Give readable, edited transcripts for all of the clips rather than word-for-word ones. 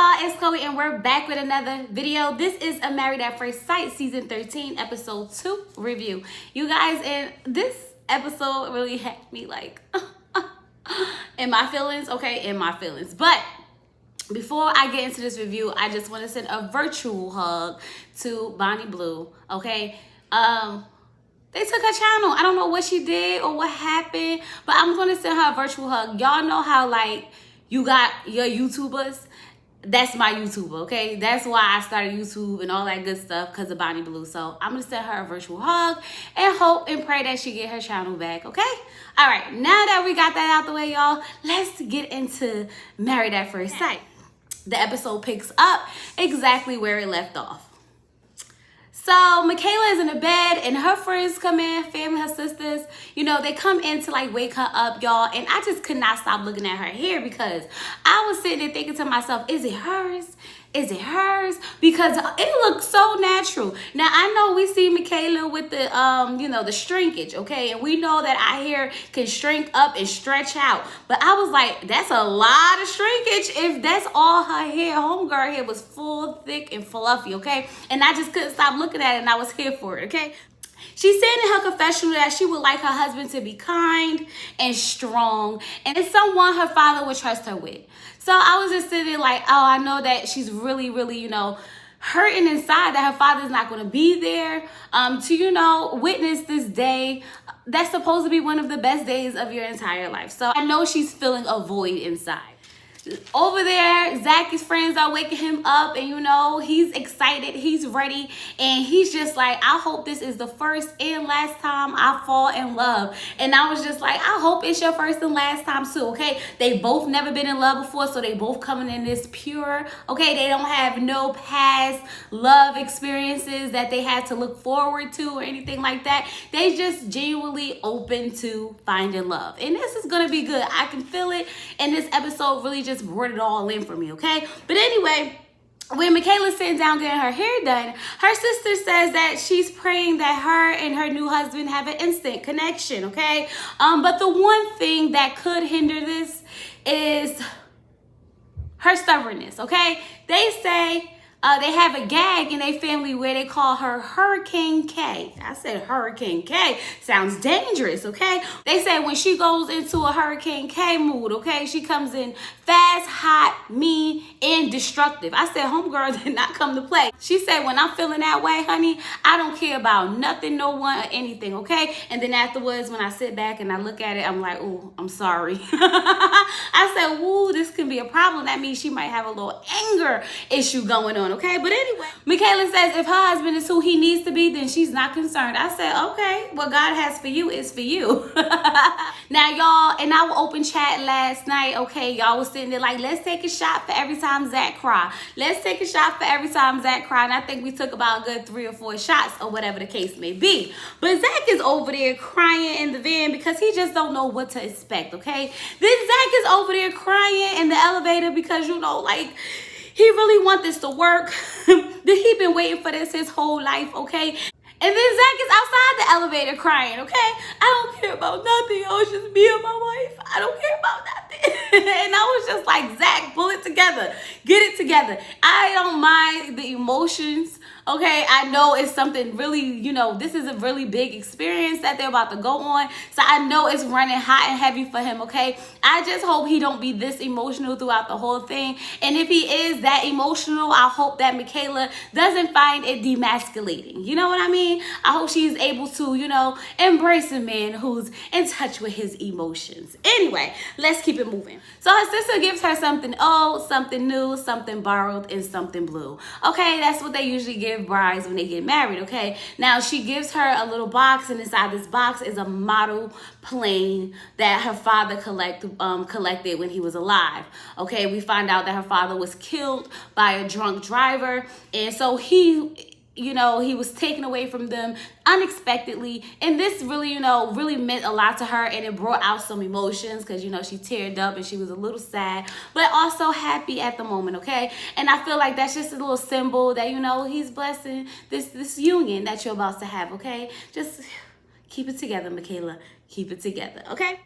y'all, it's Chloe and we're back with another video. This is a Married at First Sight season 13 episode 2 review. You guys, and this episode really had me like in my feelings, okay, in my feelings. But before I get into this review, I just want to send a virtual hug to Bonnie Blue, okay? They took her channel. I don't know what she did or what happened, but I'm going to send her a virtual hug. Y'all know how, like, you got your YouTubers? That's my YouTuber, okay? That's why I started YouTube and all that good stuff, because of Bonnie Blue. So I'm going to send her a virtual hug and hope and pray that she get her channel back, okay? All right, now that we got that out the way, y'all, let's get into Married at First Sight. The episode picks up exactly where it left off. So Michaela is in the bed and her friends come in, family, her sisters, you know, they come in to like wake her up, y'all. And I just could not stop looking at her hair because I was sitting there thinking to myself, is it hers? Is it hers? Because it looks so natural. Now, I know we see Michaela with the, you know, the shrinkage, okay? And we know that our hair can shrink up and stretch out. But I was like, that's a lot of shrinkage if that's all her hair. Homegirl hair was full, thick, and fluffy, okay? And I just couldn't stop looking at it, and I was here for it, okay? She said in her confessional that she would like her husband to be kind and strong and someone her father would trust her with. So I was just sitting there like, oh, I know that she's really, you know, hurting inside that her father's not going to be there to, you know, witness this day that's supposed to be one of the best days of your entire life. So I know she's feeling a void inside. Over there, Zach's friends are waking him up, and you know, he's excited, he's ready, and he's just like, I hope this is the first and last time I fall in love. And I was just like, I hope it's your first and last time too, okay? They both never been in love before, so they both coming in this pure, okay? They don't have no past love experiences that they had to look forward to or anything like that. They just genuinely open to finding love. And this is gonna be good. I can feel it, and this episode really just brought it all in for me, okay? But anyway, when Michaela's sitting down getting her hair done, her sister says that she's praying that her and her new husband have an instant connection, okay? But the one thing that could hinder this is her stubbornness, okay? They say they have a gag in their family where they call her Hurricane K. I said Hurricane K. Sounds dangerous, okay? They say when she goes into a Hurricane K mood, okay, she comes in fast, hot, mean, and destructive. I said, homegirl did not come to play. She said, when I'm feeling that way, honey, I don't care about nothing, no one, or anything, okay? And then afterwards, when I sit back and I look at it, I'm like, oh, I'm sorry. I said, ooh, this can be a problem. That means she might have a little anger issue going on, okay? But anyway, Michaela says if her husband is who he needs to be, then she's not concerned. I said, okay, what God has for you is for you. Now, y'all, in our open chat last night, okay, y'all was sitting there like, let's take a shot for every time Zach cry. Let's take a shot for every time Zach cry. And I think we took about a good 3 or 4 shots or whatever the case may be. But Zach is over there crying in the van because he just don't know what to expect, okay? Then Zach is over there crying in the elevator because, you know, like, he really want this to work. He been waiting for this his whole life, okay? And then Zach is outside the elevator crying, okay? I don't care about nothing. Oh, it's just me and my wife. I don't care about nothing. And I was just like, Zach, pull it together. Get it together. I don't mind the emotions, okay? I know it's something really, you know, this is a really big experience that they're about to go on. So I know it's running hot and heavy for him, okay? I just hope he don't be this emotional throughout the whole thing. And if he is that emotional, I hope that Michaela doesn't find it demasculating. You know what I mean? I hope she's able to, you know, embrace a man who's in touch with his emotions. Anyway, let's keep it moving. So her sister gives her something old, something new, something borrowed, and something blue. Okay, that's what they usually give brides when they get married, okay? Now, she gives her a little box, and inside this box is a model plane that her father collected when he was alive. Okay, we find out that her father was killed by a drunk driver, and so he, you know, he was taken away from them unexpectedly. And this really, you know, really meant a lot to her, and it brought out some emotions because, you know, she teared up and she was a little sad, but also happy at the moment, okay? And I feel like that's just a little symbol that, you know, he's blessing this union that you're about to have, okay? Just keep it together, Michaela. Keep it together, okay?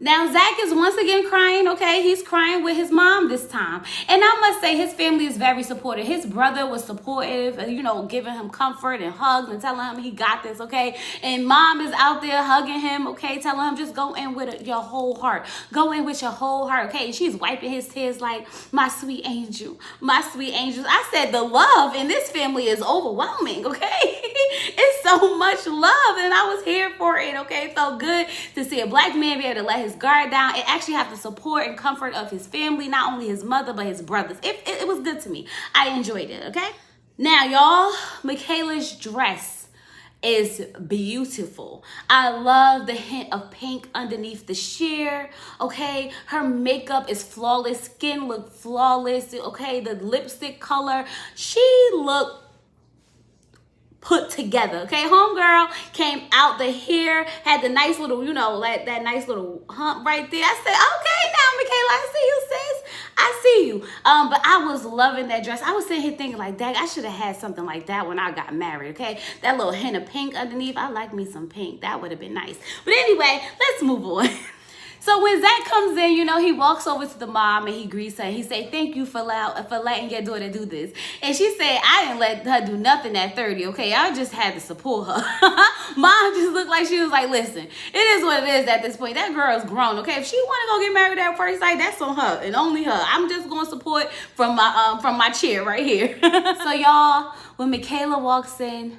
Now, Zach is once again crying, okay? He's crying with his mom this time. And I must say, his family is very supportive. His brother was supportive, you know, giving him comfort and hugs and telling him he got this, okay? And mom is out there hugging him, okay? Telling him just go in with your whole heart. Go in with your whole heart, okay? And she's wiping his tears like, my sweet angel, my sweet angels. I said the love in this family is overwhelming, okay? It's so much love, and I was here for it, okay? It felt good to see a black man be able to let his guard down and actually have the support and comfort of his family, not only his mother, but his brothers. It was good to me. I enjoyed it, okay? Now, y'all, Michaela's dress is beautiful. I love the hint of pink underneath the sheer, okay? Her makeup is flawless. Skin looked flawless, okay? The lipstick color, she looked put together, okay? Homegirl came out, the hair had the nice little, you know, like that nice little hump right there. I said, okay, now, Michaela, I see you, sis. I see you. But I was loving that dress. I was sitting here thinking like, dang, I should have had something like that when I got married, okay? That little hint of pink underneath. I like me some pink. That would have been nice. But anyway, let's move on. So when Zach comes in, you know, he walks over to the mom and he greets her. He say, thank you for letting your daughter do this. And she said, I didn't let her do nothing at 30, okay? I just had to support her. Mom just looked like she was like, listen, it is what it is at this point. That girl is grown, okay? If she want to go get married at first sight, that's on her and only her. I'm just going to support from my chair right here. So y'all, when Michaela walks in,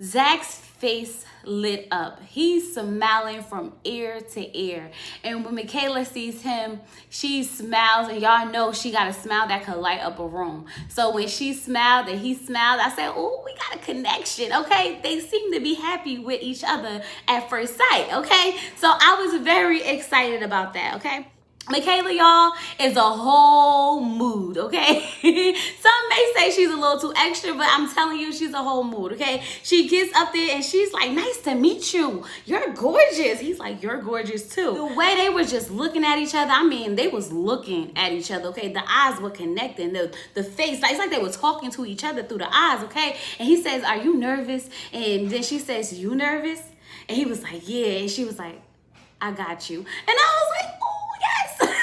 Zach's face lit up. He's smiling from ear to ear. And when Michaela sees him, she smiles, and y'all know she got a smile that could light up a room. So when she smiled and he smiled, I said, oh, we got a connection, okay? They seem to be happy with each other at first sight, okay? So I was very excited about that, okay? Michaela, y'all, is a whole mood, okay? Some may say she's a little too extra, but I'm telling you, she's a whole mood, okay? She gets up there and she's like, nice to meet you. You're gorgeous. He's like, you're gorgeous too. The way they were just looking at each other, I mean, they was looking at each other, okay? The eyes were connecting, the face, like, it's like they were talking to each other through the eyes, okay? And he says, are you nervous? And then she says, you nervous? And he was like, yeah. And she was like, I got you. And I was like, oh, yes.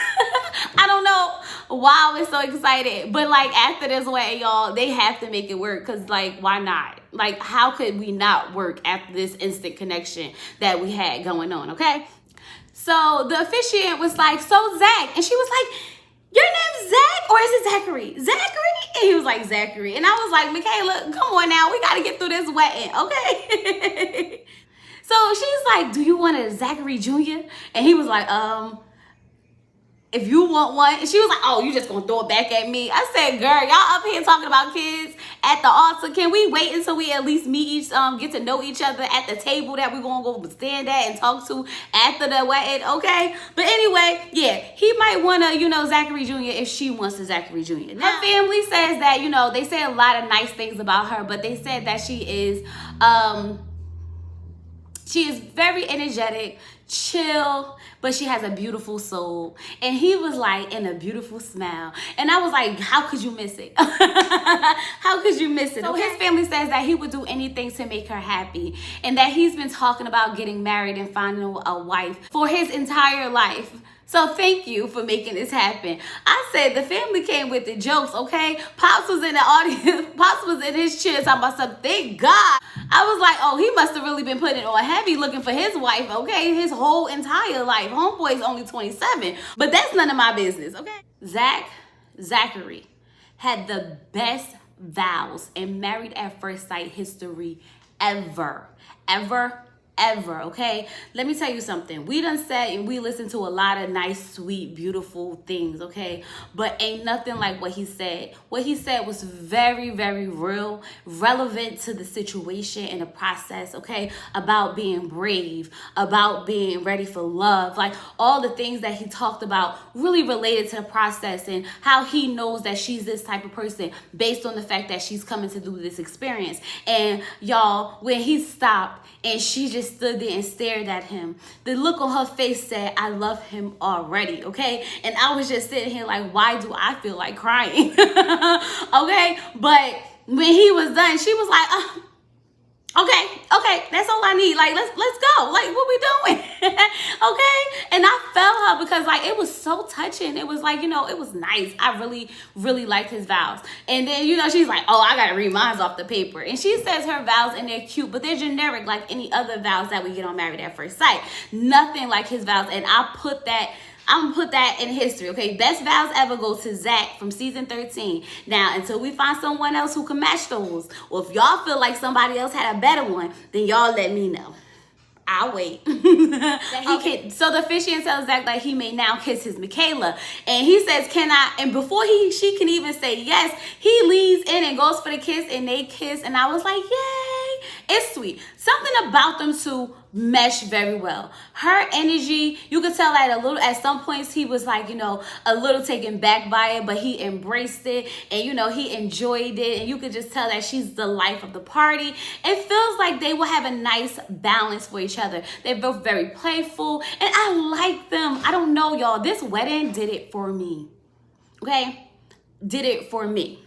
I don't know why I was so excited, but like after this way, y'all, they have to make it work, because like, why not? Like, how could we not work after this instant connection that we had going on, okay? So the officiant was like, so Zach, and she was like, your name's Zach, or is it Zachary? Zachary? And he was like, Zachary. And I was like, Michaela, come on now, we gotta get through this wedding, okay? So she's like, do you want a Zachary Jr.? And he was like, if you want one. And she was like, oh, you just gonna throw it back at me? I said, girl, y'all up here talking about kids at the altar. Can we wait until we at least meet get to know each other at the table that we're gonna go stand at and talk to after the wedding, okay? But anyway, yeah, he might wanna, you know, Zachary Jr. if she wants a Zachary Jr. Her family says that, you know, they say a lot of nice things about her, but they said that she is very energetic, chill, but she has a beautiful soul. And he was like, in a beautiful smile. And I was like, how could you miss it? How could you miss it? So his family says that he would do anything to make her happy, and that he's been talking about getting married and finding a wife for his entire life. So thank you for making this happen. I said the family came with the jokes, okay? Pops was in the audience. Pops was in his chair talking about something. Thank God. I was like, oh, he must have really been putting it on heavy looking for his wife, okay? His whole entire life. Homeboy's only 27. But that's none of my business, okay? Zachary had the best vows in Married at First Sight history ever, okay? Let me tell you something. We done said and we listened to a lot of nice, sweet, beautiful things, okay? But ain't nothing like what he said. What he said was very, very real, relevant to the situation and the process, okay? About being brave, about being ready for love. Like, all the things that he talked about really related to the process and how he knows that she's this type of person based on the fact that she's coming to do this experience. And y'all, when he stopped and she just stood there and stared at him, the look on her face said, I love him already, okay? And I was just sitting here like, why do I feel like crying? Okay? But when he was done, she was like, Okay, that's all I need. Like, let's go. Like, what we doing? Okay? And I felt her because like it was so touching. It was like, it was nice. I really, really liked his vows. And then, she's like, oh, I gotta read mine off the paper. And she says her vows and they're cute, but they're generic like any other vows that we get on Married at First Sight. Nothing like his vows. And I'm gonna put that in history, okay? Best vows ever go to Zach from season 13. Now, until we find someone else who can match those, or if y'all feel like somebody else had a better one, then y'all let me know. I'll wait. Okay, so the officiant tells Zach that he may now kiss his Michaela. And he says, can I? And before she can even say yes, he leans in and goes for the kiss, and they kiss. And I was like, yay. It's sweet. Something about them two mesh very well. Her energy, you could tell that at some points he was like, a little taken back by it, but he embraced it and, he enjoyed it. And you could just tell that she's the life of the party. It feels like they will have a nice balance for each other. They're both very playful and I like them. I don't know, y'all. This wedding did it for me. Okay? Did it for me.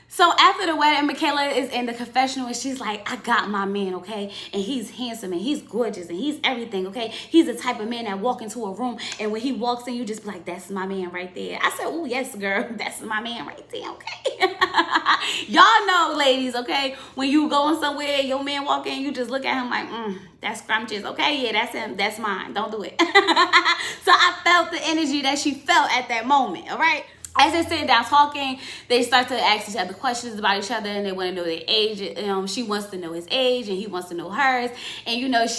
So after the wedding, Michaela is in the confessional and she's like, I got my man, okay? And he's handsome and he's gorgeous and he's everything, okay? He's the type of man that walk into a room and when he walks in, you just be like, that's my man right there. I said, oh, yes, girl, that's my man right there, okay? Y'all know, ladies, okay? When you going somewhere, your man walk in, you just look at him like, that's scrumptious, okay? Yeah, that's him, that's mine, don't do it. So I felt the energy that she felt at that moment, all right? As they're sitting down talking, they start to ask each other questions about each other and they want to know their age. She wants to know his age and he wants to know hers. And,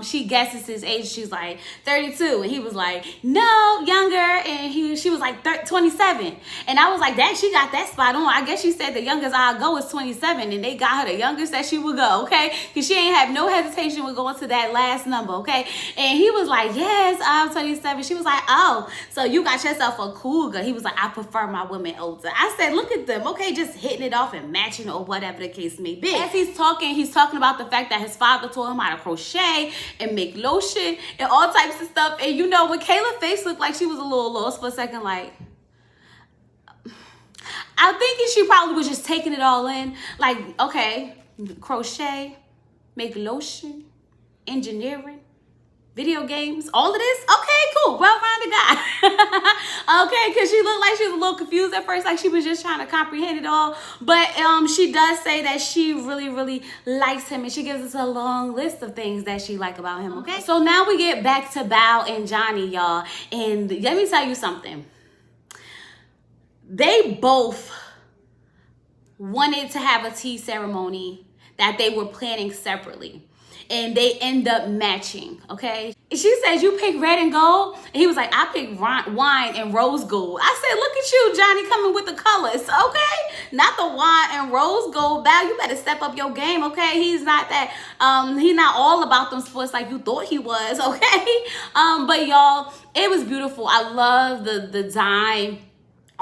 she guesses his age. She's like 32. And he was like, no, younger. And she was like 27. And I was like, dang, she got that spot on. I guess she said the youngest I'll go is 27. And they got her the youngest that she would go, okay? Because she ain't have no hesitation with going to that last number, okay? And he was like, yes, I'm 27. She was like, oh, so you got yourself a cougar. He was like, I prefer my women older. I said, look at them, okay, just hitting it off and matching or whatever the case may be. As he's talking about the fact that his father taught him how to crochet and make lotion and all types of stuff. And when Kayla's face looked like she was a little lost for a second, like, I'm thinking she probably was just taking it all in. Like, okay, crochet, make lotion, engineering, video games, all of this? Okay, cool. Well-rounded guy. Okay, because she looked like she was a little confused at first, like she was just trying to comprehend it all. But she does say that she really, really likes him, and she gives us a long list of things that she like about him, okay? So now we get back to Bao and Johnny, y'all. And let me tell you something. They both wanted to have a tea ceremony that they were planning separately. And they end up matching, okay? She says, you pick red and gold? And he was like, I pick wine and rose gold. I said, look at you, Johnny, coming with the colors, okay? Not the wine and rose gold. Val, you better step up your game, okay? He's not that, he's not all about them sports like you thought he was, okay? But y'all, it was beautiful. I love the design.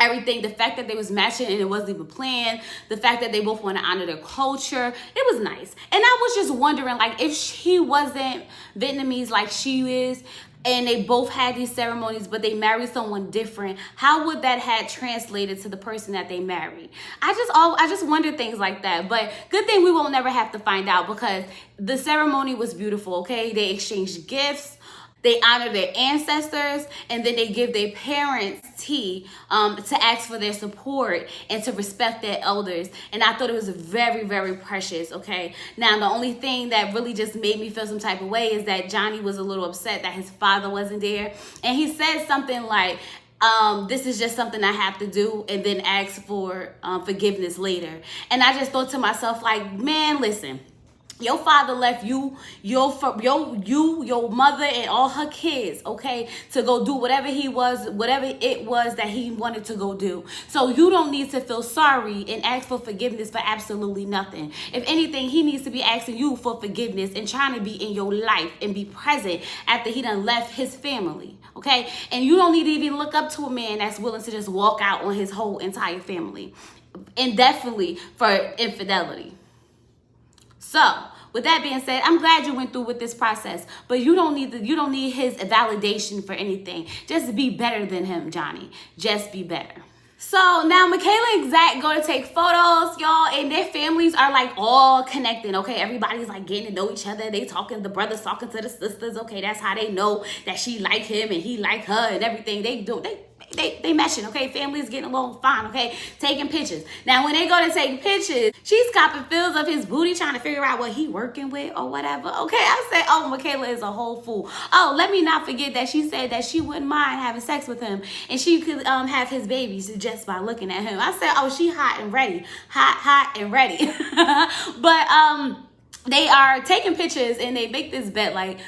Everything, the fact that they was matching and it wasn't even planned, the fact that they both want to honor their culture, it was nice. And I was just wondering, like, if she wasn't Vietnamese like she is, and they both had these ceremonies, but they married someone different, how would that have translated to the person that they married? I just wondered things like that. But good thing we will never have to find out because the ceremony was beautiful, okay? They exchanged gifts. They honor their ancestors, and then they give their parents tea to ask for their support and to respect their elders. And I thought it was very, very precious, okay? Now, the only thing that really just made me feel some type of way is that Johnny was a little upset that his father wasn't there. And he said something like, this is just something I have to do, and then ask for forgiveness later. And I just thought to myself, like, man, listen. Your father left you, your mother, and all her kids, okay, to go do whatever it was that he wanted to go do. So you don't need to feel sorry and ask for forgiveness for absolutely nothing. If anything, he needs to be asking you for forgiveness and trying to be in your life and be present after he done left his family, okay? And you don't need to even look up to a man that's willing to just walk out on his whole entire family, indefinitely for infidelity. So, with that being said, I'm glad you went through with this process, but you don't need his validation for anything. Just be better than him, Johnny. Just be better. So now Michaela and Zach go to take photos, y'all, and their families are like all connected, okay? Everybody's like getting to know each other. They talking, the brothers talking to the sisters, okay? That's how they know that she like him and he like her and everything. They meshing, okay? Families getting along fine, okay? Taking pictures. Now, when they go to take pictures, she's copping feels of his booty, trying to figure out what he working with or whatever, okay? I said, oh, Michaela is a whole fool. Oh, let me not forget that she said that she wouldn't mind having sex with him and she could have his babies just by looking at him. I said, oh, she hot and ready. Hot and ready. But they are taking pictures and they make this bet like,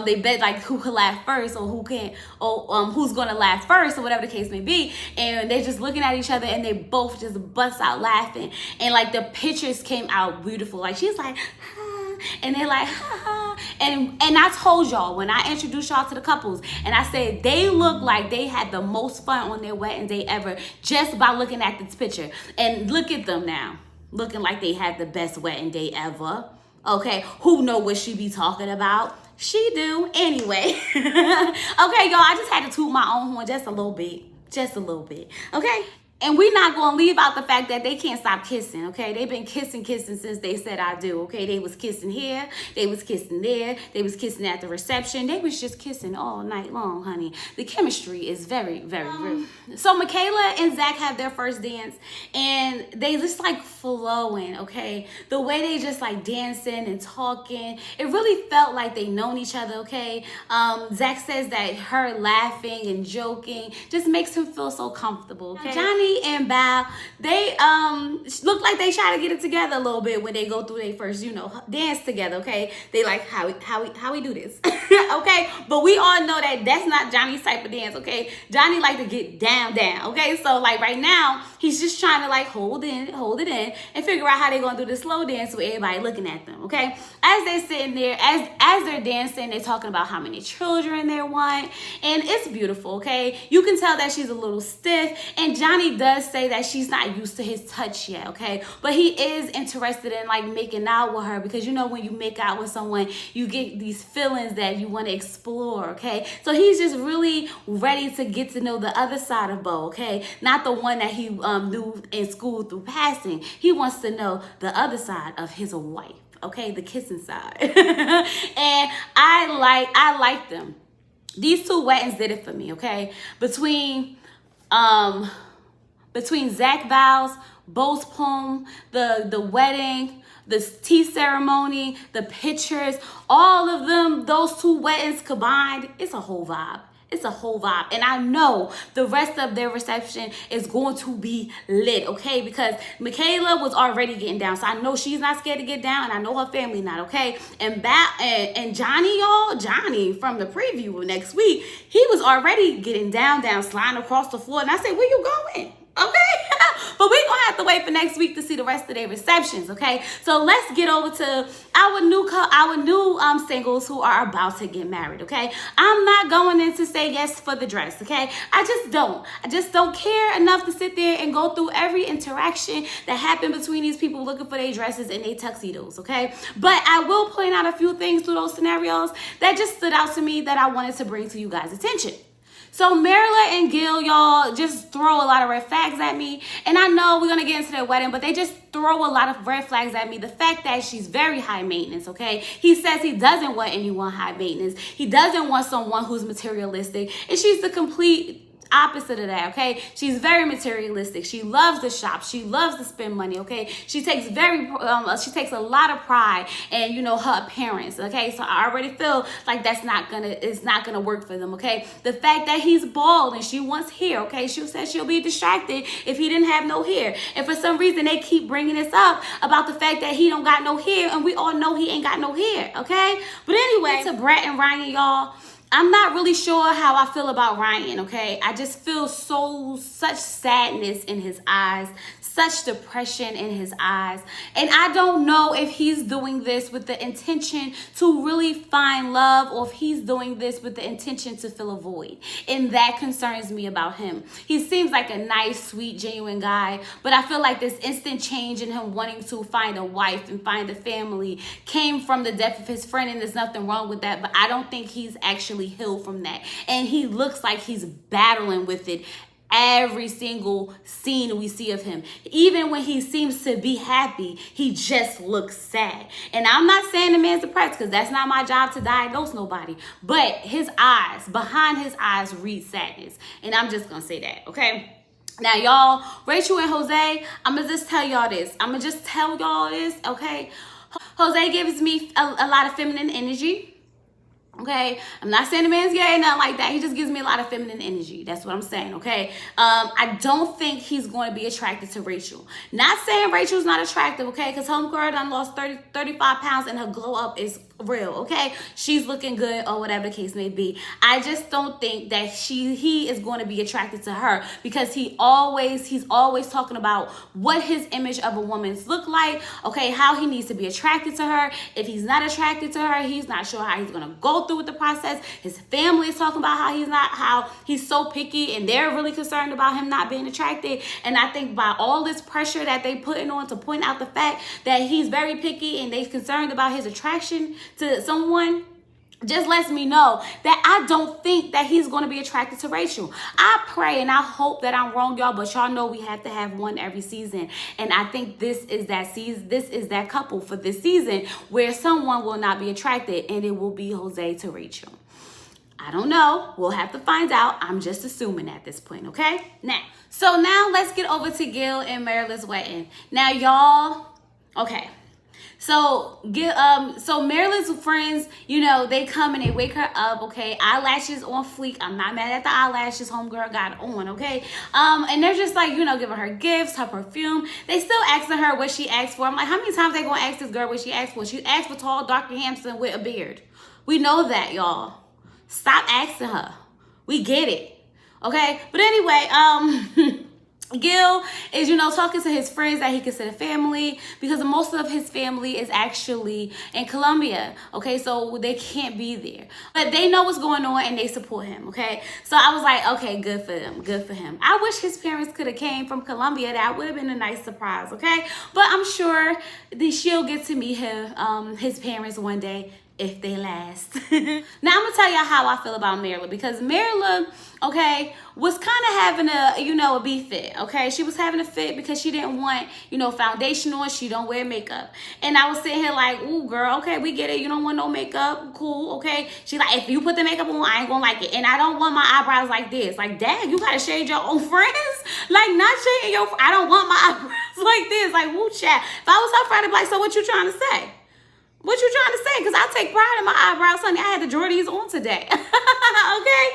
they bet like who could laugh first or who can't, or who's gonna laugh first or whatever the case may be. And they're just looking at each other and they both just bust out laughing. And like the pictures came out beautiful. Like she's like, ah, and they're like, ha. And I told y'all when I introduced y'all to the couples and I said they look like they had the most fun on their wedding day ever just by looking at this picture. And look at them now, looking like they had the best wedding day ever. Okay, who know what she be talking about? She do anyway. Okay, y'all, I just had to toot my own horn just a little bit. Just a little bit. Okay? And we're not going to leave out the fact that they can't stop kissing, okay? They've been kissing since they said I do, okay? They was kissing here. They was kissing there. They was kissing at the reception. They was just kissing all night long, honey. The chemistry is very, very real. So Michaela and Zach have their first dance, and they just like flowing, okay? The way they just like dancing and talking, it really felt like they known each other, okay? Zach says that her laughing and joking just makes him feel so comfortable, okay? Johnny and Bao, they look like they try to get it together a little bit when they go through their first, dance together, okay? They like how we do this, okay? But we all know that that's not Johnny's type of dance, okay? Johnny like to get down, okay? So like right now, he's just trying to like hold it in and figure out how they're gonna do the slow dance with everybody looking at them, okay? As they're sitting there, as they're dancing, they're talking about how many children they want, and it's beautiful, okay? You can tell that she's a little stiff, and Johnny does say that she's not used to his touch yet, okay? But he is interested in like making out with her because when you make out with someone, you get these feelings that you want to explore, okay? So he's just really ready to get to know the other side of Bo, okay? Not the one that he knew in school through passing. He wants to know the other side of his wife, okay? The kissing side. And I like them. These two weddings did it for me, okay? Between Zach vows, Bo's poem, the wedding, the tea ceremony, the pictures, all of them, those two weddings combined, it's a whole vibe. It's a whole vibe. And I know the rest of their reception is going to be lit, okay? Because Michaela was already getting down. So I know she's not scared to get down. And I know her family not, okay? And Johnny, y'all, Johnny from the preview of next week, he was already getting down, sliding across the floor. And I said, where you going? Okay, but we're gonna have to wait for next week to see the rest of their receptions, okay? So let's get over to our new singles who are about to get married, okay? I'm not going in to say yes for the dress, okay? I just don't care enough to sit there and go through every interaction that happened between these people looking for their dresses and their tuxedos, okay? But I will point out a few things through those scenarios that just stood out to me that I wanted to bring to you guys' attention. So Marilyn and Gail, y'all, just throw a lot of red flags at me. And I know we're going to get into their wedding, but they just throw a lot of red flags at me. The fact that she's very high maintenance, okay? He says he doesn't want anyone high maintenance. He doesn't want someone who's materialistic. And she's the complete opposite of that, okay? She's very materialistic. She loves to shop. She loves to spend money, okay? She takes a lot of pride in, her appearance, okay? So I already feel like it's not gonna work for them, okay? The fact that he's bald and she wants hair, okay? She said she'll be distracted if he didn't have no hair. And for some reason, they keep bringing this up about the fact that he don't got no hair, and we all know he ain't got no hair, okay? But anyway, to Brett and Ryan, y'all, I'm not really sure how I feel about Ryan, okay? I just feel such sadness in his eyes, such depression in his eyes. And I don't know if he's doing this with the intention to really find love or if he's doing this with the intention to fill a void. And that concerns me about him. He seems like a nice, sweet, genuine guy, but I feel like this instant change in him wanting to find a wife and find a family came from the death of his friend, and there's nothing wrong with that, but I don't think he's actually healed from that. And he looks like he's battling with it every single scene we see of him. Even when he seems to be happy, he just looks sad. And I'm not saying the man's depressed, because that's not my job to diagnose nobody. But his eyes, behind his eyes, read sadness. And I'm just gonna say that, okay? Now, y'all, Rachel and Jose, I'm gonna just tell y'all this. Okay? Jose gives me a lot of feminine energy. Okay, I'm not saying the man's gay, nothing like that. He just gives me a lot of feminine energy. That's what I'm saying, okay? I don't think he's going to be attracted to Rachel. Not saying Rachel's not attractive, okay? Because homegirl done lost 35 pounds and her glow up is real, okay? She's looking good or whatever the case may be. I just don't think that he is going to be attracted to her, because he's always talking about what his image of a woman's look like, okay? How he needs to be attracted to her. If he's not attracted to her, he's not sure how he's going to go through with the process. His family is talking about how he's so picky, and they're really concerned about him not being attracted. And I think by all this pressure that they putting on to point out the fact that he's very picky and they're concerned about his attraction to someone, just lets me know that I don't think that he's going to be attracted to Rachel. I pray and I hope that I'm wrong, y'all, but y'all know we have to have one every season. And I think this is that season, this is that couple for this season where someone will not be attracted, and it will be Jose to Rachel. I don't know. We'll have to find out. I'm just assuming at this point, okay? Now let's get over to Gail and Marilyn's wedding. Now, y'all, okay. So Marilyn's friends, you know, they come and they wake her up, okay? Eyelashes on fleek. I'm not mad at the eyelashes homegirl got on, okay? And they're just like, you know, giving her gifts, her perfume. They still asking her what she asked for. I'm like, how many times they gonna ask this girl what she asked for? She asked for tall, dark Hampson with a beard. We know that, y'all. Stop asking her. We get it, okay? But anyway, Gail is, you know, talking to his friends that he consider family, because most of his family is actually in Colombia, okay? So they can't be there. But they know what's going on and they support him, okay? So I was like, okay, good for them, good for him. I wish his parents could have came from Colombia. That would have been a nice surprise, okay? But I'm sure that she'll get to meet his parents one day, if they last. Now I'm gonna tell y'all how I feel about Marilyn, because Marilyn, okay, was kind of having a beef fit, okay? She was having a fit because she didn't want, foundation on. She don't wear makeup. And I was sitting here like, ooh, girl, okay, we get it. You don't want no makeup. Cool, okay? She like, if you put the makeup on, I ain't gonna like it. And I don't want my eyebrows like this. Like, dad, you gotta shade your own friends? Like, not shading I don't want my eyebrows like this. Like, woo, chat. If I was her friend, I'd be like, so what you trying to say? What you trying to say? Because I take pride in my eyebrows, honey. I had to draw these on today. Okay?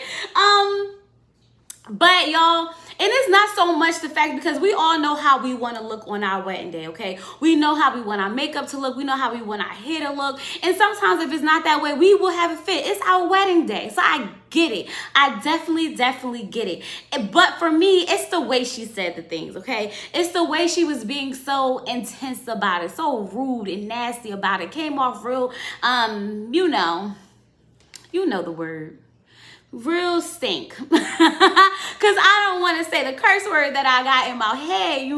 But y'all, and it's not so much the fact, because we all know how we want to look on our wedding day, okay? We know how we want our makeup to look. We know how we want our hair to look. And sometimes if it's not that way, we will have a fit. It's our wedding day. So I get it. I definitely get it. But for me, it's the way she said the things, okay? It's the way she was being so intense about it, so rude and nasty about it. Came off real, you know the word. Real stink. Because I don't want to say the curse word that I got in my head,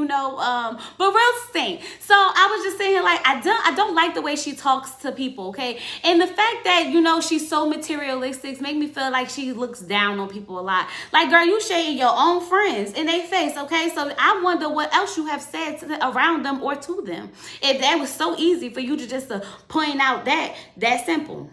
but real stink. So I was just saying, like, I don't like the way she talks to people, okay? And the fact that, she's so materialistic make me feel like she looks down on people a lot. Like, girl, you shading your own friends in their face, okay? So I wonder what else you have said around them or to them. If that was so easy for you to just point out that simple.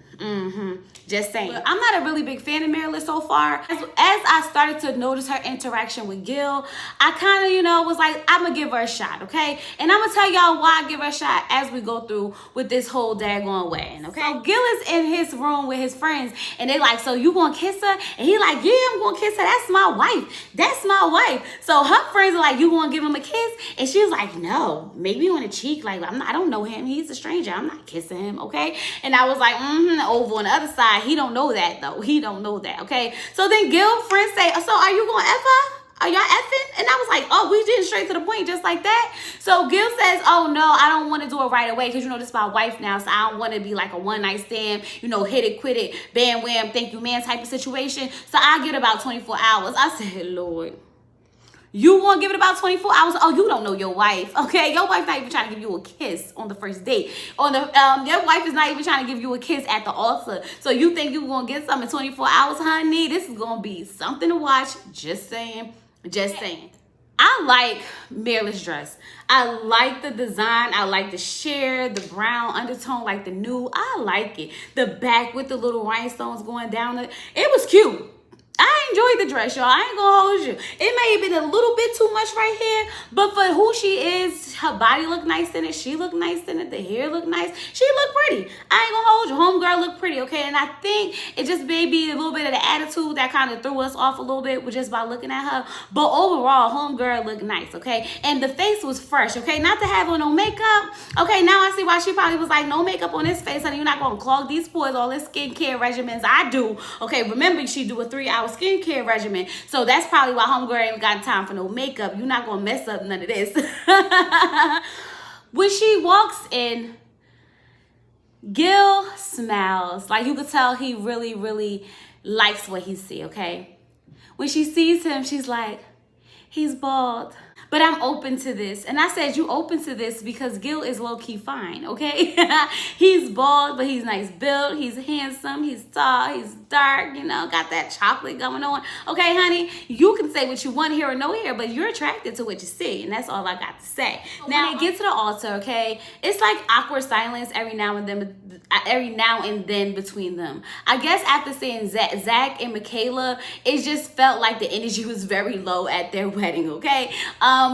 Just saying. But I'm not a really big fan of Marilyn so far. As I started to notice her interaction with Gail, I kind of, was like, I'm going to give her a shot, okay? And I'm going to tell y'all why I give her a shot as we go through with this whole daggone wedding, okay? So Gail is in his room with his friends, and they like, so you going to kiss her? And he like, yeah, I'm going to kiss her. That's my wife. That's my wife. So her friends are like, you going to give him a kiss? And she was like, no, maybe on the cheek. Like, I don't know him. He's a stranger. I'm not kissing him, okay? And I was like, over on the other side, he don't know that though. He don't know that, okay? So then Gail's friends say, so are you going to F her? Are y'all effing? And I was like, oh, we did straight to the point just like that. So Gail says, oh no, I don't want to do it right away, because this is my wife now, so I don't want to be like a one-night stand, hit it, quit it, bam, wham, thank you, man type of situation. So I get about 24 hours. I said, Lord, you want to give it about 24 hours? Oh, you don't know your wife, okay? Your wife not even trying to give you a kiss on the first date. Your wife is not even trying to give you a kiss at the altar. So you think you're going to get something in 24 hours, honey? This is going to be something to watch. Just saying. Just saying. I like Marilyn's dress. I like the design. I like the sheer, the brown undertone, like the nude. I like it. The back with the little rhinestones going down. It was cute. I enjoyed the dress, y'all. I ain't gonna hold you. It may have been a little bit too much right here, but for who she is, her body looked nice in it. She looked nice in it. The hair looked nice. She looked pretty. I ain't gonna hold you. Homegirl looked pretty, okay? And I think it just may be a little bit of the attitude that kind of threw us off a little bit just by looking at her. But overall, homegirl looked nice, okay? And the face was fresh, okay? Not to have on no makeup. Okay, now I see why she probably was like, no makeup on this face, honey. You're not gonna clog these pores, all this skincare regimens I do. Okay, remember, she do a 3-hour skincare regimen. So that's probably why homegirl ain't got time for no makeup. You're not gonna mess up none of this. When she walks in, Gil smiles. Like, you could tell he really, really likes what he see, okay? When she sees him, she's like, he's bald. But I'm open to this. And I said, you open to this because Gil is low-key fine, okay? He's bald, but he's nice built. He's handsome. He's tall. He's dark, you know, got that chocolate going on. Okay, honey, you can say what you want here or no here, but you're attracted to what you see. And that's all I got to say. Now, when they get to the altar, okay, it's like awkward silence every now and then between them. I guess after seeing Zach and Michaela, it just felt like the energy was very low at their wedding, okay?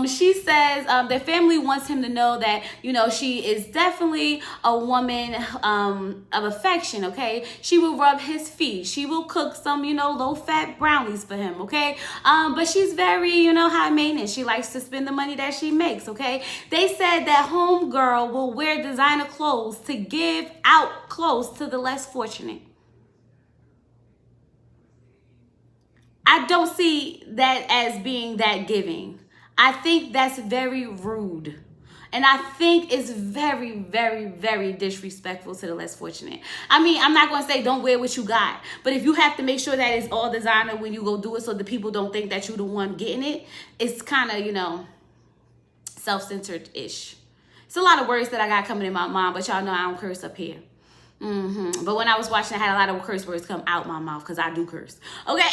She says their family wants him to know that, you know, she is definitely a woman of affection, okay? She will rub his feet. She will cook some, you know, low-fat brownies for him, okay? But she's very, you know, high maintenance. She likes to spend the money that she makes, okay? They said that homegirl will wear designer clothes to give out clothes to the less fortunate. I don't see that as being that giving. I think that's very rude. And I think it's very, very, very disrespectful to the less fortunate. I mean, I'm not going to say don't wear what you got. But if you have to make sure that it's all designer when you go do it so the people don't think that you're the one getting it, it's kind of, you know, self-centered-ish. It's a lot of words that I got coming in my mind, but y'all know I don't curse up here. But when I was watching, I had a lot of curse words come out my mouth because I do curse. Okay.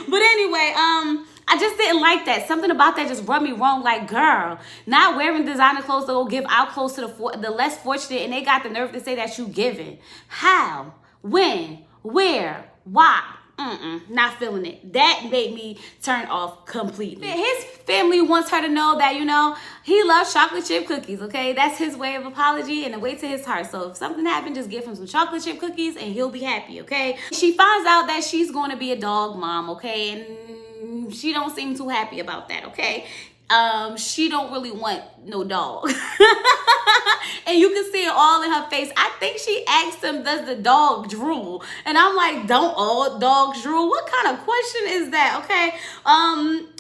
But anyway, I just didn't like that. Something about that just rubbed me wrong. Like, girl, not wearing designer clothes to go give out clothes to the less fortunate, and they got the nerve to say that you giving. How? When? Where? Why? Not feeling it. That made me turn off completely. His family wants her to know that, you know, he loves chocolate chip cookies, okay? That's his way of apology and a way to his heart. So if something happened, just give him some chocolate chip cookies and he'll be happy, okay? She finds out that she's going to be a dog mom, okay? And she don't seem too happy about that, okay? She don't really want no dog. And you can see it all in her face. I think she asked him, does the dog drool? And I'm like, don't all dogs drool? What kind of question is that? Okay.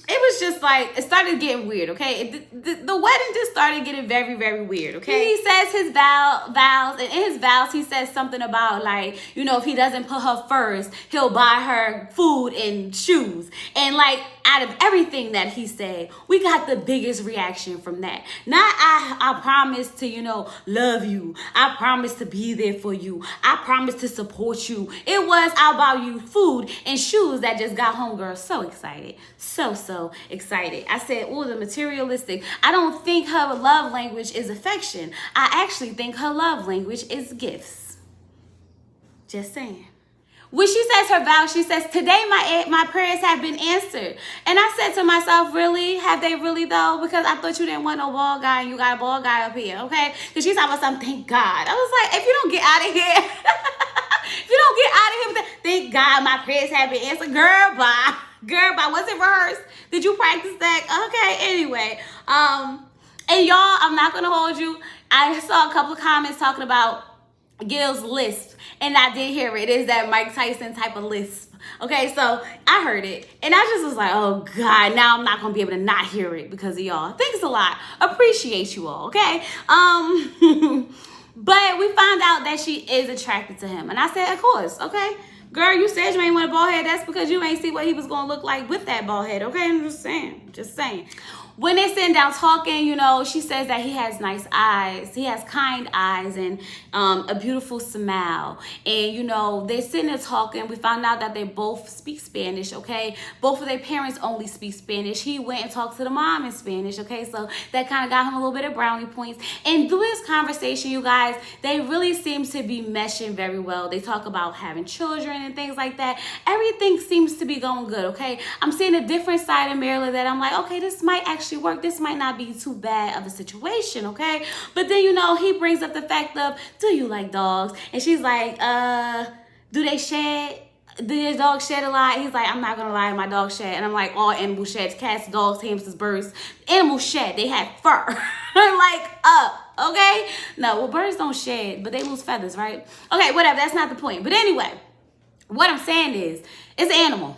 It was just like, it started getting weird, okay? The wedding just started getting very, very weird, okay? He says his vows, and in his vows, he says something about, like, you know, if he doesn't put her first, he'll buy her food and shoes. And, like, out of everything that he said, we got the biggest reaction from that. Not, I promise to, you know, love you. I promise to be there for you. I promise to support you. It was, I'll buy you food and shoes that just got homegirl so excited. So excited. I said, oh, the materialistic. I don't think her love language is affection. I actually think her love language is gifts. Just saying. When she says her vow, she says, today my prayers have been answered. And I said to myself, really? Have they really though? Because I thought you didn't want no bald guy and you got a bald guy up here, okay? Because she's talking about something, thank God. I was like, if you don't get out of here, if you don't get out of here with that, thank God my prayers have been answered. Girl, bye. Girl, bye. Was it rehearsed? Did you practice that? Okay, anyway. And y'all, I'm not going to hold you. I saw a couple of comments talking about Gail's lisp, and I did hear it. It is that Mike Tyson type of lisp. Okay, so I heard it, and I just was like, oh God, now I'm not gonna be able to not hear it because of y'all. Thanks a lot. Appreciate you all, okay? But we found out that she is attracted to him, and I said, of course, okay? Girl, you said you ain't want a bald head. That's because you ain't see what he was gonna look like with that bald head, okay? I'm just saying, when they're sitting down talking, you know, she says that he has nice eyes. He has kind eyes and a beautiful smile. And, you know, they're sitting there talking. We found out that they both speak Spanish, okay? Both of their parents only speak Spanish. He went and talked to the mom in Spanish, okay? So that kind of got him a little bit of brownie points. And through this conversation, you guys, they really seem to be meshing very well. They talk about having children and things like that. Everything seems to be going good, okay? I'm seeing a different side of Marilyn that I'm like, okay, this might actually work. This might not be too bad of a situation, okay? But then, you know, he brings up the fact of, do you like dogs? And she's like, do they shed? Do your dog shed a lot? He's like, I'm not gonna lie, my dog shed. And I'm like, all animals shed. Cats, dogs, hamsters, birds. Animals shed. They have fur. Like, okay? No, well, birds don't shed, but they lose feathers, right? Okay, whatever. That's not the point. But anyway, what I'm saying is, it's an animal.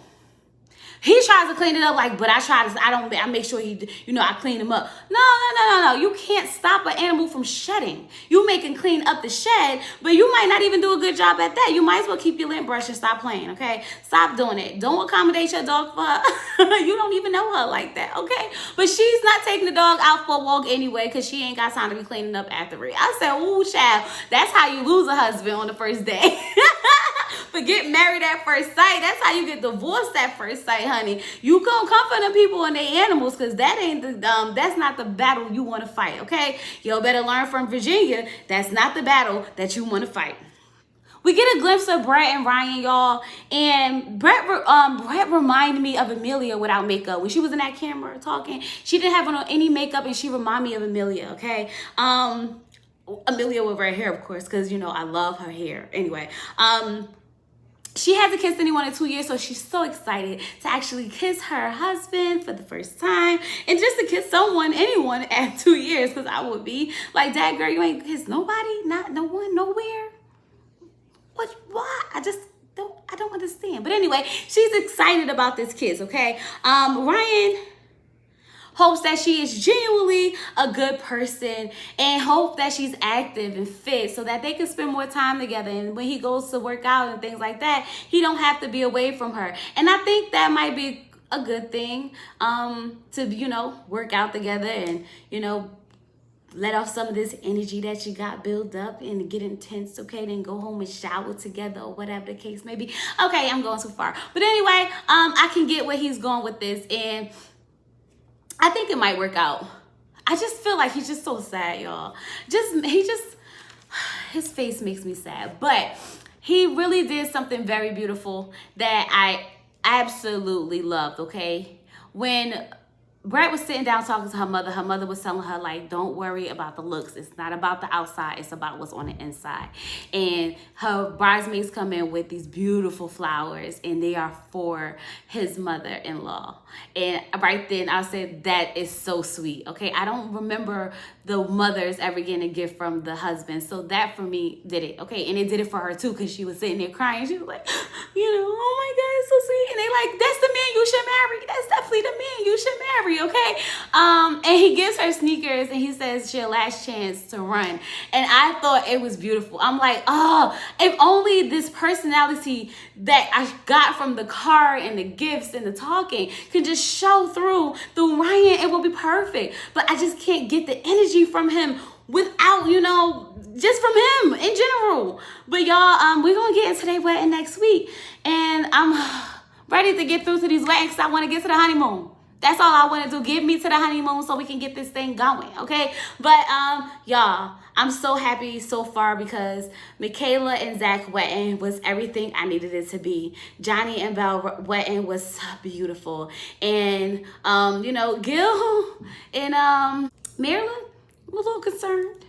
He tries to clean it up like, but I make sure I clean him up. No. You can't stop an animal from shedding. You make him clean up the shed, but you might not even do a good job at that. You might as well keep your lint brush and stop playing, okay? Stop doing it. Don't accommodate your dog for her. You don't even know her like that, okay? But she's not taking the dog out for a walk anyway because she ain't got time to be cleaning up after it. I said, ooh, child, that's how you lose a husband on the first day. Forget married at first sight. That's how you get divorced at first sight, honey. You come comfort them people and their animals, because that ain't that's not the battle you want to fight, okay? You better learn from Virginia. That's not the battle that you want to fight. We get a glimpse of Brett and Ryan, y'all, and Brett reminded me of Amelia without makeup. When she was in that camera talking, she didn't have on any makeup, and she reminded me of Amelia, okay? Amelia with red hair, of course, because, you know, I love her hair. Anyway, she hasn't kissed anyone in 2 years, so she's so excited to actually kiss her husband for the first time. And just to kiss anyone at 2 years, because I would be like, Dad, girl, you ain't kissed nobody? Not no one, nowhere? What? I don't understand. But anyway, she's excited about this kiss, okay? Ryan hopes that she is genuinely a good person and hope that she's active and fit so that they can spend more time together. And when he goes to work out and things like that, he don't have to be away from her. And I think that might be a good thing to, you know, work out together and, you know, let off some of this energy that you got built up and get intense, okay? Then go home and shower together or whatever the case may be. Okay, I'm going too far. But anyway, I can get where he's going with this, and I think it might work out. I just feel like he's just so sad, y'all. His face makes me sad. But he really did something very beautiful that I absolutely loved, okay? When Brett was sitting down talking to her mother was telling her, like, don't worry about the looks. It's not about the outside. It's about what's on the inside. And her bridesmaids come in with these beautiful flowers, and they are for his mother-in-law. And right then, I said, that is so sweet, okay? I don't remember the mothers ever getting a gift from the husband. So that, for me, did it, okay? And it did it for her, too, because she was sitting there crying. She was like, you know, oh, my God, it's so sweet. And they like, that's the man you should marry. That's definitely the man you should marry, okay? And he gives her sneakers, and he says she a last chance to run. And I thought it was beautiful. I'm like, oh, if only this personality that I got from the car and the gifts and the talking could just show through Ryan, it will be perfect. But I just can't get the energy from him without, you know, just from him in general. But y'all, we're gonna get into their wedding next week, and I'm ready to get through to these weddings because I want to get to the honeymoon. That's all I want to do. Get me to the honeymoon so we can get this thing going, okay? But y'all, I'm so happy so far because Michaela and Zach wedding was everything I needed it to be. Johnny and Belle wedding was so beautiful. And you know, Gail and Marilyn, I'm a little concerned.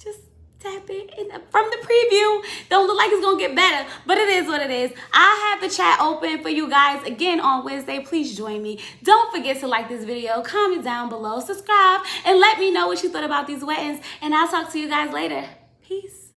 Just tap it. And from the preview, don't look like it's gonna get better, but it is what it is. I have the chat open for you guys again on Wednesday. Please join me. Don't forget to like this video, comment down below, subscribe, and let me know what you thought about these weddings. And I'll talk to you guys later. Peace.